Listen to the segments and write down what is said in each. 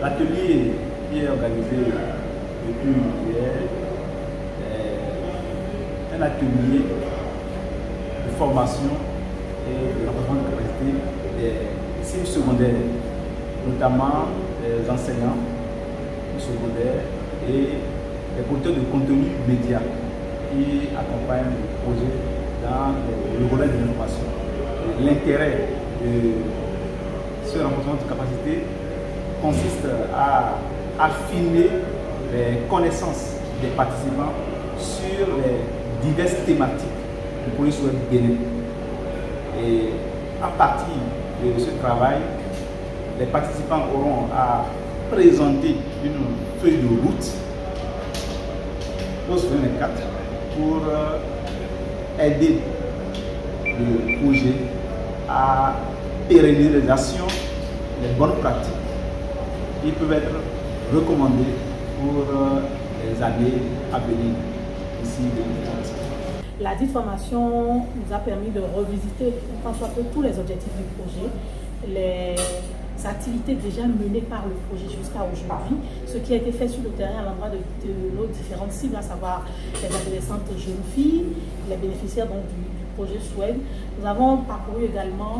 L'atelier qui est organisé depuis hier est un atelier de formation et de renforcement de capacité des cibles secondaires, notamment des enseignants secondaires et des producteurs de contenu média qui accompagnent le projet dans le volet de l'information. L'intérêt de ce renforcement de capacité consiste à affiner les connaissances des participants sur les diverses thématiques du projet Souhaite Bénin. Et à partir de ce travail, les participants auront à présenter une feuille de route au 2024 pour aider le projet à pérenniser les actions, les bonnes pratiques qui peuvent être recommandées pour les années à venir d'ici 2030. La dite formation nous a permis de revisiter en soit peu tous les objectifs du projet, les activités déjà menées par le projet jusqu'à aujourd'hui, ce qui a été fait sur le terrain à l'endroit de nos différentes cibles, à savoir les adolescentes jeunes filles, les bénéficiaires donc, du projet Souhaite. Nous avons parcouru également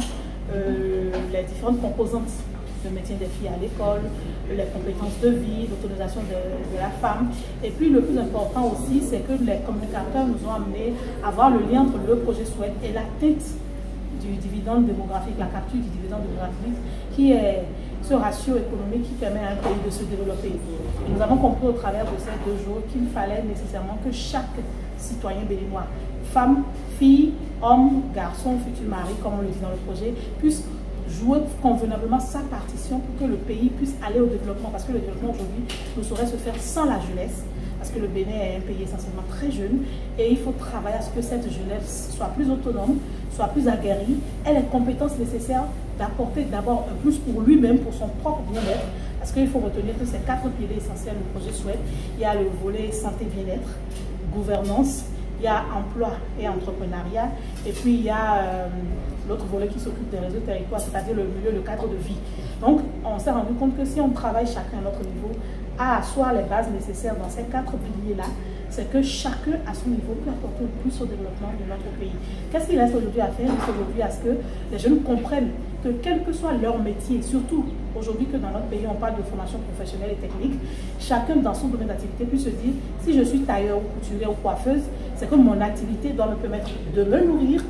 les différentes composantes de maintien des filles à l'école, les compétences de vie, l'autonomisation de la femme. Et puis le plus important aussi, c'est que les communicateurs nous ont amené à voir le lien entre le projet Souhaite et l'atteinte du dividende démographique, la capture du dividende démographique, qui est ce ratio économique qui permet à un pays de se développer. Et nous avons compris au travers de ces 2 jours qu'il fallait nécessairement que chaque citoyen béninois, femme, fille, homme, garçon, futur mari, comme on le dit dans le projet, puisse jouer convenablement sa partition pour que le pays puisse aller au développement. Parce que le développement aujourd'hui ne saurait se faire sans la jeunesse. Parce que le Bénin est un pays essentiellement très jeune et il faut travailler à ce que cette jeunesse soit plus autonome, soit plus aguerrie, ait les compétences nécessaires d'apporter d'abord un plus pour lui-même, pour son propre bien-être. Parce qu'il faut retenir que ces 4 piliers essentiels du projet Souhaite. Il y a le volet santé bien-être, gouvernance, il y a emploi et entrepreneuriat, et puis il y a l'autre volet qui s'occupe des réseaux territoires, c'est-à-dire le milieu, le cadre de vie. Donc on s'est rendu compte que si on travaille chacun à notre niveau, à asseoir les bases nécessaires dans ces 4 piliers-là, c'est que chacun à son niveau peut apporter le plus au développement de notre pays. Qu'est-ce qu'il reste aujourd'hui à faire? Il reste aujourd'hui à ce que les jeunes comprennent que quel que soit leur métier, surtout aujourd'hui que dans notre pays on parle de formation professionnelle et technique, chacun dans son domaine d'activité puisse se dire, si je suis tailleur ou couturière ou coiffeuse, c'est que mon activité doit me permettre de me nourrir,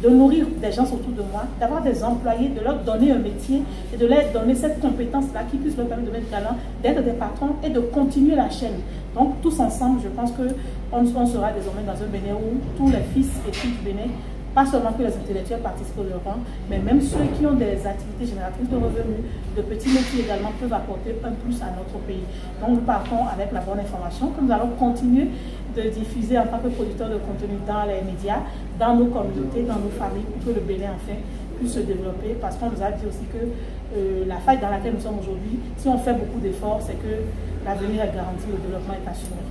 de nourrir des gens autour de moi, d'avoir des employés, de leur donner un métier et de leur donner cette compétence-là qui puisse leur permettre de mettre talent, d'être des patrons et de continuer la chaîne. Donc tous ensemble, je pense qu'on sera désormais dans un Bénin où tous les fils et filles du Bénin, pas seulement que les intellectuels participent au développement, mais même ceux qui ont des activités génératrices de revenus, de petits métiers également, peuvent apporter un plus à notre pays. Donc nous partons avec la bonne information que nous allons continuer de diffuser en tant que producteurs de contenu dans les médias, dans nos communautés, dans nos familles, pour que le Bénin enfin puisse se développer. Parce qu'on nous a dit aussi que la faille dans laquelle nous sommes aujourd'hui, si on fait beaucoup d'efforts, c'est que l'avenir est garanti, le développement est assuré.